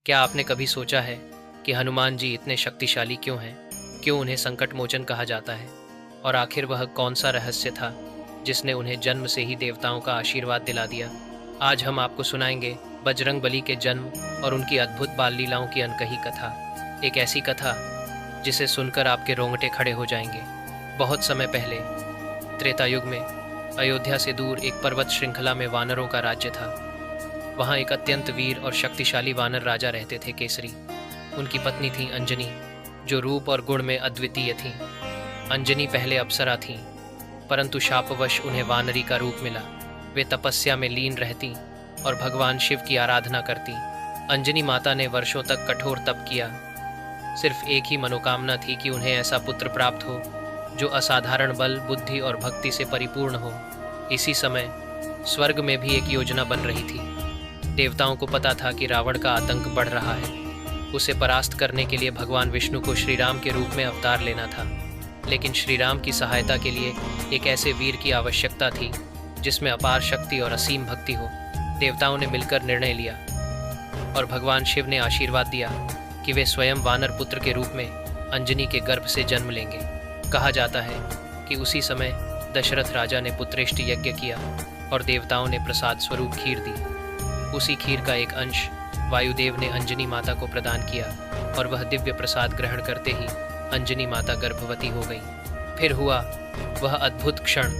क्या आपने कभी सोचा है कि हनुमान जी इतने शक्तिशाली क्यों हैं? क्यों उन्हें संकट मोचन कहा जाता है? और आखिर वह कौन सा रहस्य था जिसने उन्हें जन्म से ही देवताओं का आशीर्वाद दिला दिया? आज हम आपको सुनाएंगे बजरंगबली के जन्म और उनकी अद्भुत बाल लीलाओं की अनकही कथा। एक ऐसी कथा जिसे सुनकर आपके रोंगटे खड़े हो जाएंगे। बहुत समय पहले, त्रेता युग में, अयोध्या से दूर एक पर्वत श्रृंखला में वानरों का राज्य था। वहाँ एक अत्यंत वीर और शक्तिशाली वानर राजा रहते थे, केसरी। उनकी पत्नी थी अंजनी, जो रूप और गुण में अद्वितीय थीं। अंजनी पहले अप्सरा थीं, परंतु शापवश उन्हें वानरी का रूप मिला। वे तपस्या में लीन रहती और भगवान शिव की आराधना करती। अंजनी माता ने वर्षों तक कठोर तप किया। सिर्फ एक ही मनोकामना थी कि उन्हें ऐसा पुत्र प्राप्त हो जो असाधारण बल, बुद्धि और भक्ति से परिपूर्ण हो। इसी समय स्वर्ग में भी एक योजना बन रही थी। देवताओं को पता था कि रावण का आतंक बढ़ रहा है। उसे परास्त करने के लिए भगवान विष्णु को श्रीराम के रूप में अवतार लेना था। लेकिन श्रीराम की सहायता के लिए एक ऐसे वीर की आवश्यकता थी जिसमें अपार शक्ति और असीम भक्ति हो। देवताओं ने मिलकर निर्णय लिया और भगवान शिव ने आशीर्वाद दिया कि वे स्वयं वानर पुत्र के रूप में अंजनी के गर्भ से जन्म लेंगे। कहा जाता है कि उसी समय दशरथ राजा ने पुत्रेष्ट यज्ञ किया और देवताओं ने प्रसाद स्वरूप खीर दी। उसी खीर का एक अंश वायुदेव ने अंजनी माता को प्रदान किया और वह दिव्य प्रसाद ग्रहण करते ही अंजनी माता गर्भवती हो गई। फिर हुआ वह अद्भुत क्षण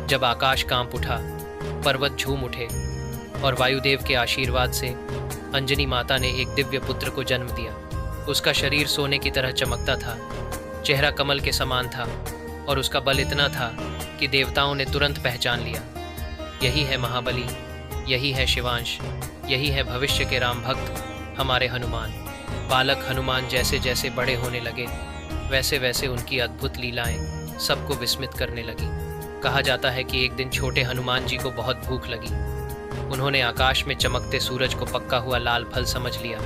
जब आकाश कांप उठा, पर्वत झूम उठे और वायुदेव के आशीर्वाद से अंजनी माता ने एक दिव्य पुत्र को जन्म दिया। उसका शरीर सोने की तरह चमकता था, चेहरा कमल के समान था और उसका बल इतना था कि देवताओं ने तुरंत पहचान लिया, यही है महाबली, यही है शिवांश, यही है भविष्य के राम भक्त, हमारे हनुमान। बालक हनुमान जैसे जैसे बड़े होने लगे, वैसे वैसे उनकी अद्भुत लीलाएं सबको विस्मित करने लगी। कहा जाता है कि एक दिन छोटे हनुमान जी को बहुत भूख लगी। उन्होंने आकाश में चमकते सूरज को पक्का हुआ लाल फल समझ लिया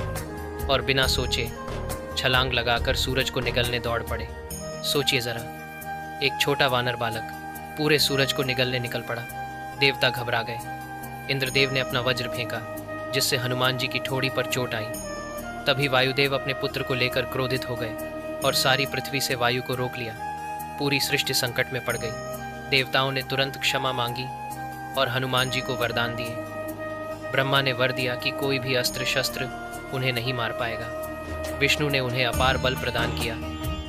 और बिना सोचे छलांग लगाकर सूरज को निगलने दौड़ पड़े। सोचिए जरा, एक छोटा वानर बालक पूरे सूरज को निगलने निकल पड़ा। देवता घबरा गए। इंद्रदेव ने अपना वज्र फेंका, जिससे हनुमान जी की ठोड़ी पर चोट आई। तभी वायुदेव अपने पुत्र को लेकर क्रोधित हो गए और सारी पृथ्वी से वायु को रोक लिया। पूरी सृष्टि संकट में पड़ गई। देवताओं ने तुरंत क्षमा मांगी और हनुमान जी को वरदान दिए। ब्रह्मा ने वर दिया कि कोई भी अस्त्र शस्त्र उन्हें नहीं मार पाएगा। विष्णु ने उन्हें अपार बल प्रदान किया।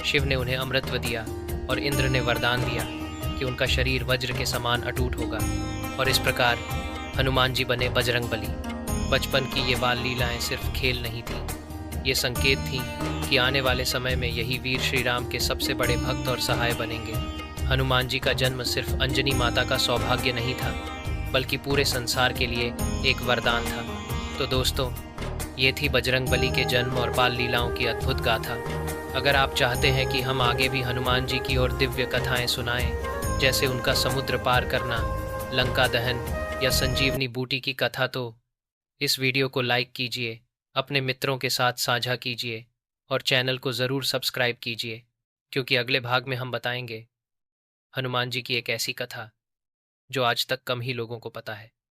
शिव ने उन्हें अमृतत्व दिया और इंद्र ने वरदान दिया कि उनका शरीर वज्र के समान अटूट होगा। और इस प्रकार हनुमान जी बने बजरंगबली। बचपन की ये बाल लीलाएं सिर्फ खेल नहीं थीं, ये संकेत थीं कि आने वाले समय में यही वीर श्री राम के सबसे बड़े भक्त और सहाय बनेंगे। हनुमान जी का जन्म सिर्फ अंजनी माता का सौभाग्य नहीं था, बल्कि पूरे संसार के लिए एक वरदान था। तो दोस्तों, ये थी बजरंगबली के जन्म और बाल लीलाओं की अद्भुत गाथा। अगर आप चाहते हैं कि हम आगे भी हनुमान जी की और दिव्य कथाएं सुनाएं, जैसे उनका समुद्र पार करना, लंका दहन या संजीवनी बूटी की कथा, तो इस वीडियो को लाइक कीजिए, अपने मित्रों के साथ साझा कीजिए और चैनल को ज़रूर सब्सक्राइब कीजिए, क्योंकि अगले भाग में हम बताएंगे हनुमान जी की एक ऐसी कथा जो आज तक कम ही लोगों को पता है।